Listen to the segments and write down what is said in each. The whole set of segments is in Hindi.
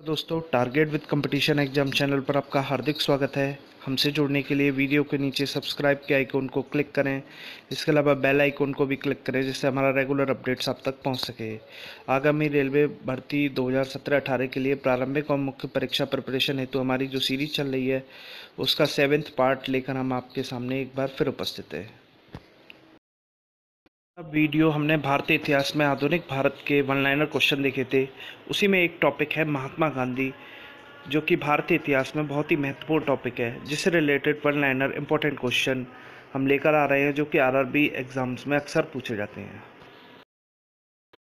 दोस्तों, target with competition exam channel पर आपका हार्दिक स्वागत है। हमसे जुड़ने के लिए वीडियो के नीचे सब्सक्राइब के आइकन को क्लिक करें। इसके अलावा बेल आइकन को भी क्लिक करें, जिससे हमारा रेगुलर अपडेट्स आप तक पहुंच सके। आगामी रेलवे भर्ती 2017-18 के लिए प्रारंभिक और मुख्य परीक्षा प्रिपरेशन हेतु हमारी जो सीरीज चल रही है, उसका 7वां पार्ट लेकर हम आपके सामने एक बार फिर उपस्थित है। वीडियो हमने भारतीय इतिहास में आधुनिक भारत के वन लाइनर क्वेश्चन देखे थे। उसी में एक टॉपिक है महात्मा गांधी, जो कि भारतीय इतिहास में बहुत ही महत्वपूर्ण टॉपिक है, जिससे related one liner important question हम लेकर आ रहे हैं, जो कि आरआरबी एग्जाम्स में अक्सर पूछे जाते हैं।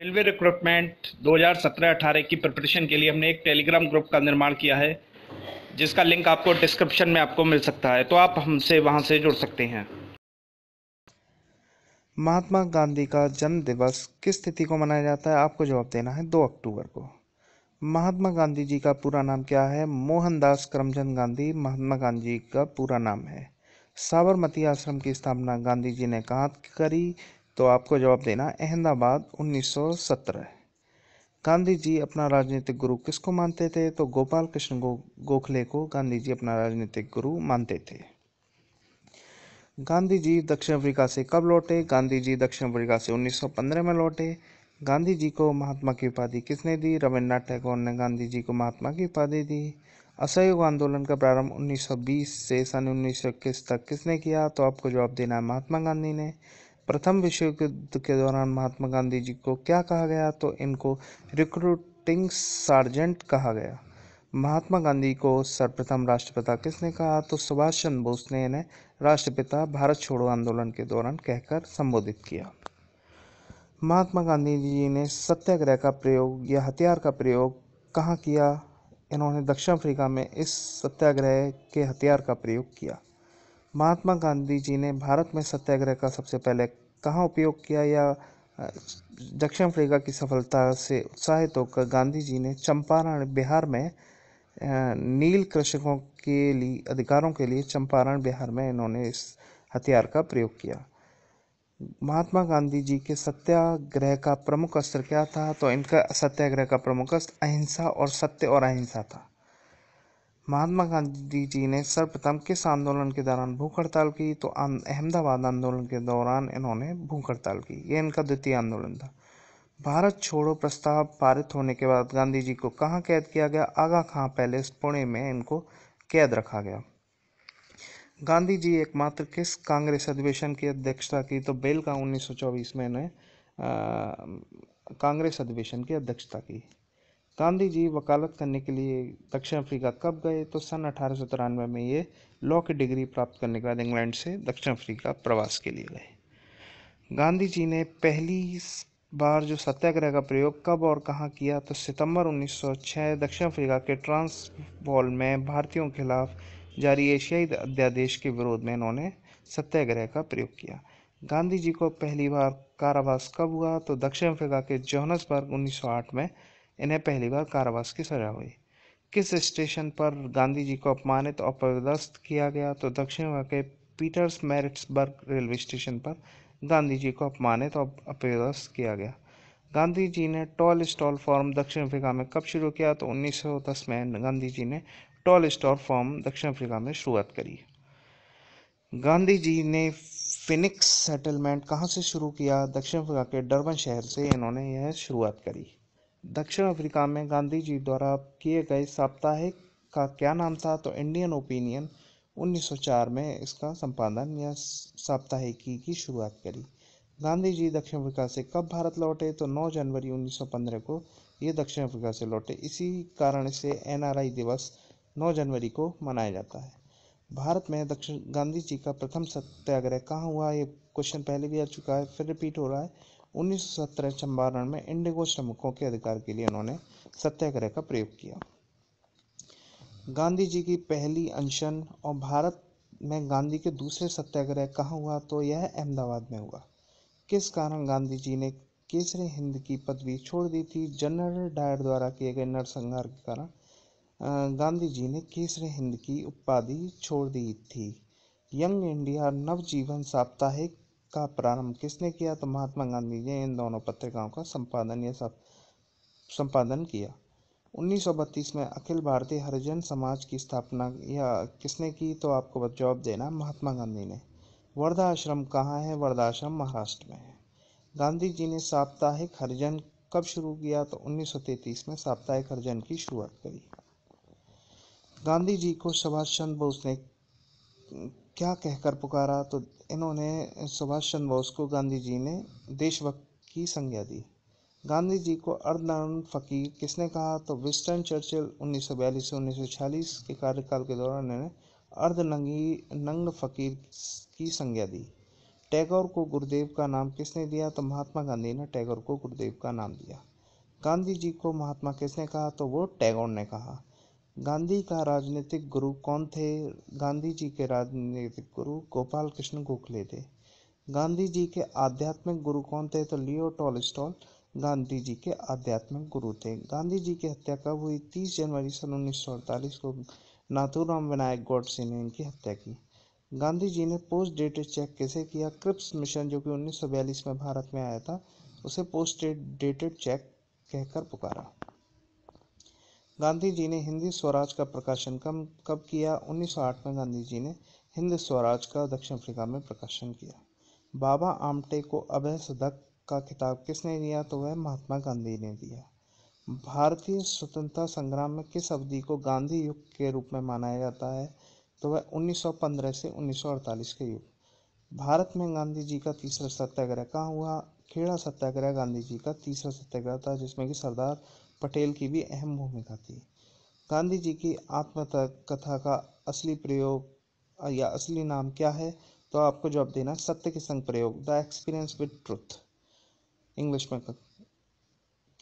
रेलवे रिक्रूटमेंट 2017-18 की प्रिपरेशन के लिए हमने एक टेलीग्राम ग्रुप का निर्माण किया है, जिसका लिंक आपको डिस्क्रिप्शन में आपको मिल सकता है, तो आप हमसे वहां से जुड़ सकते हैं। महात्मा गांधी का जन्म दिवस किस तिथि को मनाया जाता है? आपको जवाब देना है 2 अक्टूबर को। महात्मा गांधी जी का पूरा नाम क्या है? मोहनदास करमचंद गांधी महात्मा गांधी का पूरा नाम है। साबरमती आश्रम की स्थापना गांधी जी ने कहाँ करी? तो आपको जवाब देना अहमदाबाद 1917। गांधी जी अपना राजनीतिक गुरु किसको मानते थे? तो गोपाल कृष्ण गोखले को गांधी जी अपना राजनीतिक गुरु मानते थे। गांधी जी दक्षिण अफ्रीका से कब लौटे? गांधी जी दक्षिण अफ्रीका से 1915 में लौटे। गांधी जी को महात्मा की उपाधि किसने दी? रविन्द्रनाथ टैगोर ने गांधी जी को महात्मा की उपाधि दी। असहयोग आंदोलन का प्रारंभ 1920 से सन 1921 तक किसने किया? तो आपको जवाब देना है महात्मा गांधी ने। प्रथम विश्व युद्ध के दौरान महात्मा गांधी जी को क्या कहा गया? तो इनको रिक्रूटिंग सार्जेंट कहा गया। महात्मा गांधी को सर्वप्रथम राष्ट्रपिता किसने कहा? तो सुभाष चंद्र बोस ने इन्हें राष्ट्रपिता भारत छोड़ो आंदोलन के दौरान कहकर संबोधित किया। महात्मा गांधी जी ने सत्याग्रह का प्रयोग या हथियार का प्रयोग कहाँ किया? इन्होंने दक्षिण अफ्रीका में इस सत्याग्रह के हथियार का प्रयोग किया। महात्मा गांधी जी ने भारत में सत्याग्रह का सबसे पहले कहाँ उपयोग किया? या दक्षिण अफ्रीका की सफलता से उत्साहित होकर गांधी जी ने चंपारण बिहार में नील कृषकों के लिए अधिकारों के लिए चंपारण बिहार में इन्होंने इस हथियार का प्रयोग किया। महात्मा गांधी जी के सत्याग्रह का प्रमुख अस्त्र क्या था? तो इनका सत्याग्रह का प्रमुख अस्त्र अहिंसा और सत्य और अहिंसा था। महात्मा गांधी जी ने सर्वप्रथम किस आंदोलन के दौरान भूख हड़ताल की? तो अहमदाबाद आंदोलन के दौरान इन्होंने भूख हड़ताल की। यह इनका द्वितीय आंदोलन था। भारत छोड़ो प्रस्ताव पारित होने के बाद गांधी जी को कहाँ कैद किया गया? आगा खां पैलेस पुणे में इनको कैद रखा गया। गांधी जी एकमात्र किस कांग्रेस अधिवेशन की अध्यक्षता की? तो बेलगांव 1924 में इन्हें कांग्रेस अधिवेशन की अध्यक्षता की। गांधी जी वकालत करने के लिए दक्षिण अफ्रीका कब गए? तो सन 1893 में ये लॉ की डिग्री प्राप्त करने के बाद इंग्लैंड से दक्षिण अफ्रीका प्रवास के लिए गए। गांधी जी ने पहली बार जो सत्याग्रह का प्रयोग कब और कहाँ किया? तो सितंबर 1906 दक्षिण अफ्रीका के ट्रांसवाल में भारतीयों के खिलाफ जारी एशियाई अध्यादेश के विरोध में इन्होंने सत्याग्रह का प्रयोग किया। गांधी जी को पहली बार कारावास कब हुआ? तो दक्षिण अफ्रीका के जोहान्सबर्ग 1908 में इन्हें पहली बार कारावास की सजा हुई। किस स्टेशन पर गांधी जी को अपमानित और अपदस्थ किया गया? तो दक्षिण अफ्रीका के पीटर्स मैरिट्सबर्ग रेलवे स्टेशन पर गांधी जी को अपमानित और अपदस्थ किया गया। गांधी जी ने टॉल स्टॉल फॉर्म दक्षिण अफ्रीका में कब शुरू किया? तो 1910 में गांधी जी ने टॉल स्टॉल फॉर्म दक्षिण अफ्रीका में शुरुआत करी। गांधी जी ने फिनिक्स सेटलमेंट कहाँ से शुरू किया? दक्षिण अफ्रीका के डरबन शहर से इन्होंने यह शुरुआत करी। दक्षिण अफ्रीका में गांधी जी द्वारा किए गए साप्ताहिक का क्या नाम था? तो इंडियन ओपिनियन 1904 में इसका संपादन या साप्ताहिकी की शुरुआत करी। गांधी जी दक्षिण अफ्रीका से कब भारत लौटे? तो 9 जनवरी 1915 को ये दक्षिण अफ्रीका से लौटे। इसी कारण से एनआरआई दिवस 9 जनवरी को मनाया जाता है। भारत में दक्षिण गांधी जी का प्रथम सत्याग्रह कहाँ हुआ? ये क्वेश्चन पहले भी आ चुका है, फिर रिपीट हो रहा है। 1917 चंपारण में इंडिगो श्रमिकों के अधिकार के लिए उन्होंने सत्याग्रह का प्रयोग किया। गांधी जी की पहली अनशन और भारत में गांधी के दूसरे सत्याग्रह कहाँ हुआ? तो यह अहमदाबाद में हुआ। किस कारण गांधी जी ने केसरी हिंद की पदवी छोड़ दी थी? जनरल डायर द्वारा किए गए नरसंहार के कारण गांधी जी ने केसरी हिंद की उपाधि छोड़ दी थी। यंग इंडिया नवजीवन साप्ताहिक का प्रारंभ किसने किया? तो महात्मा गांधी ने इन दोनों पत्रिकाओं का संपादन किया। 1932 में अखिल भारतीय हरिजन समाज की स्थापना या किसने की, तो आपको जवाब देना महात्मा गांधी ने। वर्धा आश्रम कहाँ है? वर्धा आश्रम महाराष्ट्र में है। गांधी जी ने साप्ताहिक हरिजन कब शुरू किया? तो 1933 में साप्ताहिक हरिजन की शुरुआत करी। गांधी जी को सुभाष चंद्र बोस ने क्या कहकर पुकारा? तो इन्होंने सुभाष चंद्र बोस को गांधी जी ने देशभक्त की संज्ञा दी। गांधी जी को अर्धनग्न फकीर किसने कहा? तो विंस्टन चर्चिल 1942 से 1946 के कार्यकाल के दौरान इन्होंने अर्धनग्न फकीर की संज्ञा दी। टैगोर को गुरुदेव का नाम किसने दिया? तो महात्मा गांधी ने टैगोर को गुरुदेव का नाम दिया। गांधी जी को महात्मा किसने कहा? तो वो टैगोर ने कहा। गांधी का राजनीतिक गुरु कौन थे? गांधी जी के राजनीतिक गुरु गोपाल कृष्ण गोखले थे। गांधी जी के आध्यात्मिक गुरु कौन थे? तो लियो टॉलस्टॉय गांधी जी के आध्यात्मिक गुरु थे। गांधी जी की हत्या कब हुई? 30 जनवरी सन 1948 को नाथूराम विनायक गॉडसे ने इनकी हत्या की। गांधी जी ने पोस्ट डेटेड चेक कैसे किया? क्रिप्स मिशन जो कि 1942 में भारत में आया था, उसे पोस्ट डेटेड चेक कहकर पुकारा। गांधी जी ने हिंदी स्वराज का प्रकाशन कब किया? 1908 में गांधी जी ने हिंद स्वराज का दक्षिण अफ्रीका में प्रकाशन किया। बाबा आमटे को अभय सदक का खिताब किसने दिया? तो वह महात्मा गांधी ने दिया। भारतीय स्वतंत्रता संग्राम में किस अवधि को गांधी युग के रूप में माना जाता है? तो वह 1915 से 1948 के युग। भारत में गांधी जी का तीसरा सत्याग्रह कहाँ हुआ? खेड़ा सत्याग्रह गांधी जी का तीसरा सत्याग्रह था, जिसमें कि सरदार पटेल की भी अहम भूमिका थी। गांधी जी की आत्मकथा का असली प्रयोग या असली नाम क्या है? तो आपको जवाब देना सत्य के संग प्रयोग, the experience with truth English में।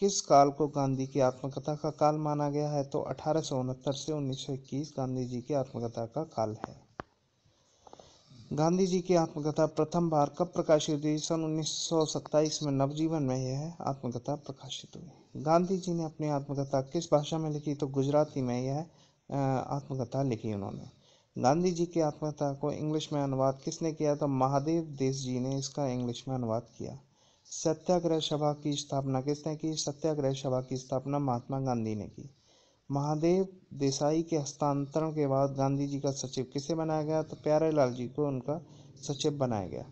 किस काल को गांधी की आत्मकथा का काल माना गया है? तो 1869 से 1921 गांधी जी की आत्मकथा का काल है। गांधी जी की आत्मकथा प्रथम बार कब प्रकाशित हुई? सन 1927 में नवजीवन में यह आत्मकथा प्रकाशित हुई। गांधी जी ने अपनी आत्मकथा किस भाषा में लिखी? तो गुजराती में यह आत्मकथा लिखी उन्होंने। गांधी जी की आत्मकथा को इंग्लिश में अनुवाद किसने किया? तो महादेव देश जी ने इसका इंग्लिश में अनुवाद किया। सत्याग्रह सभा की स्थापना किसने की? सत्याग्रह सभा की स्थापना महात्मा गांधी ने की। महादेव देसाई के हस्तांतरण के बाद गांधी जी का सचिव किसे बनाया गया? तो प्यारेलाल जी को उनका सचिव बनाया गया।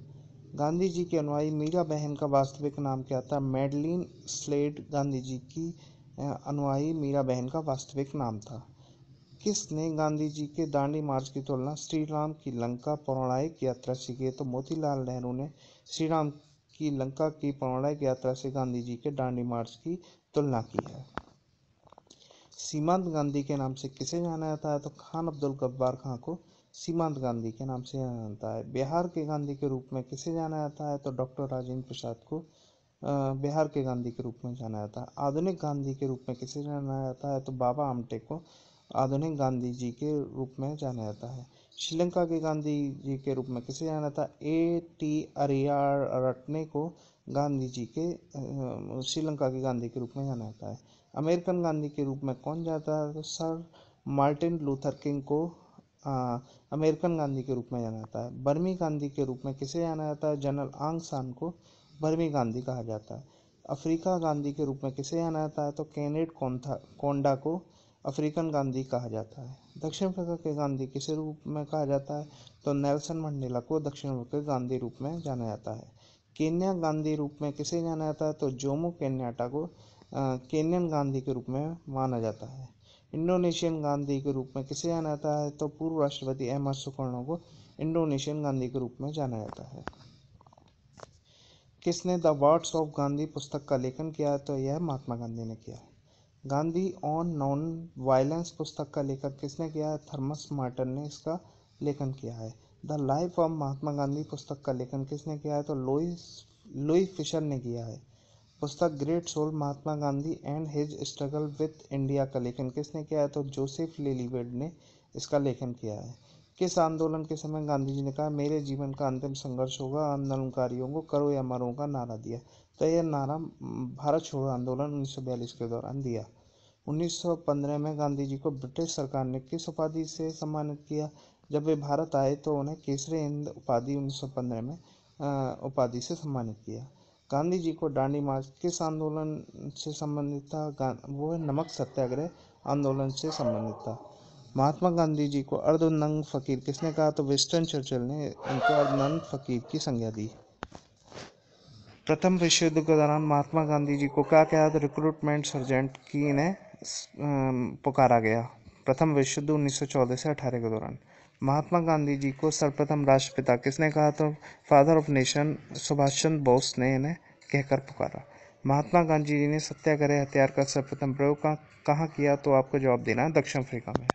गांधी जी के अनुयायी मीरा बहन का वास्तविक नाम क्या था? मैडलिन स्लेड गांधी जी की अनुयायी मीरा बहन का वास्तविक नाम था। किसने गांधी जी के दांडी मार्च की तुलना श्री राम की लंका पौराणिक यात्रा से की? तो मोतीलाल नेहरू ने श्री राम की लंका की पौराणिक यात्रा से गांधी जी के दांडी मार्च की तुलना की है। सीमांत गांधी के नाम से किसे जाना जाता है? तो खान अब्दुल गफ्फार खां को सीमांत गांधी के नाम से जाना जाता है। बिहार के गांधी के रूप में किसे जाना जाता है? तो डॉक्टर राजेंद्र प्रसाद को बिहार के गांधी के रूप में जाना जाता है। आधुनिक गांधी के रूप में किसे जाना जाता है? तो बाबा आमटे को आधुनिक गांधी जी के रूप में जाना जाता है। श्रीलंका के गांधी जी के रूप में किसे जाना जाता है? A.T. अरियारटने को गांधी जी के श्रीलंका के गांधी के रूप में जाना जाता है। अमेरिकन गांधी के रूप में कौन जाता है? तो सर मार्टिन लूथर किंग को अमेरिकन गांधी के रूप में जाना जाता है। बर्मी गांधी के रूप में किसे जाना जाता है? जनरल आंग सान को बर्मी गांधी कहा जाता है। अफ्रीका गांधी के रूप में किसे जाना जाता है? तो केनेट कोंडा को अफ्रीकन गांधी कहा जाता है। दक्षिण अफ्रीका के गांधी किस रूप में कहा जाता है? तो नेल्सन मंडेला को दक्षिण अफ्रीका के गांधी रूप में जाना जाता है। केन्या गांधी रूप में किसे जाना जाता है? तो जोमो केन्याटा को केन्यन गांधी के रूप में माना जाता है। इंडोनेशियन गांधी के रूप में किसे जाना जाता है? तो पूर्व राष्ट्रपति अहमद सुकर्णो को इंडोनेशियन गांधी के रूप में जाना जाता है। किसने द वर्ड्स ऑफ गांधी पुस्तक का लेखन किया? तो यह महात्मा गांधी ने किया। गांधी ऑन नॉन वायलेंस पुस्तक का लेखन किसने किया है? थॉमस मार्टन ने इसका लेखन किया है। The life of Mahatma Gandhi पुस्तक का लेखन किसने किया है? तो लुई फिशर ने किया है। पुस्तक great soul Mahatma Gandhi and his struggle with India का लेखन किसने किया है? तो जोसेफ लिलीवेड ने इसका लेखन किया है। किस आंदोलन के समय गांधी जी ने कहा मेरे जीवन का अंतिम संघर्ष होगा, आंदोलनकारियों को करो या मरो का नारा दिया? तो यह नारा भारत छोड़ो आंदोलन 1942 के दौरान दिया। 1915 में गांधी जी को ब्रिटिश सरकार ने किस उपाधि से सम्मानित किया? जब वे भारत आए तो उन्हें केसरी हिंद उपाधि 1915 में उपाधि से सम्मानित किया। गांधी जी को दांडी मार्च किस आंदोलन से संबंधित था? वो है नमक सत्याग्रह आंदोलन से संबंधित था। महात्मा गांधी जी को अर्धनग्न फकीर किसने कहा? तो विंस्टन चर्चिल ने इनको अर्धनग्न फकीर की संज्ञा दी। प्रथम विश्व युद्ध के दौरान महात्मा गांधी जी को क्या कहा? तो रिक्रूटमेंट सर्जेंट की इन्हें पुकारा गया। प्रथम विश्व युद्ध 1914 से 18 के दौरान महात्मा गांधी जी को सर्वप्रथम राष्ट्रपिता किसने कहा? तो father of nation Subhash Chandra Bose ने इन्हें कहकर पुकारा। महात्मा गांधी जी ने सत्याग्रह हथियार का सर्वप्रथम प्रयोग कहाँ किया? तो आपको जवाब देना है दक्षिण अफ्रीका में।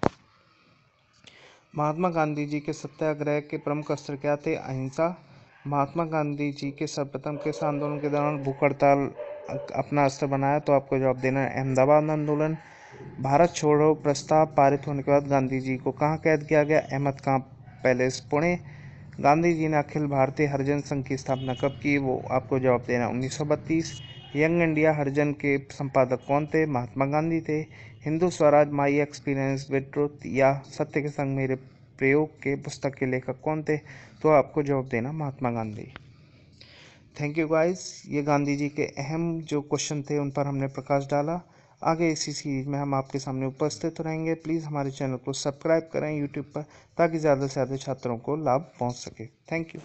महात्मा गांधी जी के सत्याग्रह के प्रमुख अस्त्र क्या थे? अहिंसा। महात्मा गांधी जी के सर्वप्रथम किस आंदोलन के दौरान भूख हड़ताल अपना अस्त्र बनाया? तो आपको जवाब देना है अहमदाबाद आंदोलन। भारत छोड़ो प्रस्ताव पारित होने के बाद गांधी जी को कहाँ कैद किया गया? अहमद खां पैलेस पुणे। गांधी जी ने अखिल भारतीय हरिजन संघ की स्थापना कब की? वो आपको जवाब देना 1932। यंग इंडिया हरिजन के संपादक कौन थे? महात्मा गांधी थे। Hindu Swaraj my experience with truth या सत्य के संग मेरे प्रयोग के पुस्तक के लेखक कौन थे? तो आपको जवाब देना Mahatma Gandhi. Thank you guys. ये गांधी जी के अहम जो क्वेश्चन थे उन पर हमने प्रकाश डाला। आगे इसी सीरीज में हम आपके सामने उपस्थित रहेंगे। प्लीज़ हमारे चैनल को सब्सक्राइब करें यूट्यूब पर, ताकि ज़्यादा से ज़्यादा छात्रों को लाभ पहुंच सके। Thank you.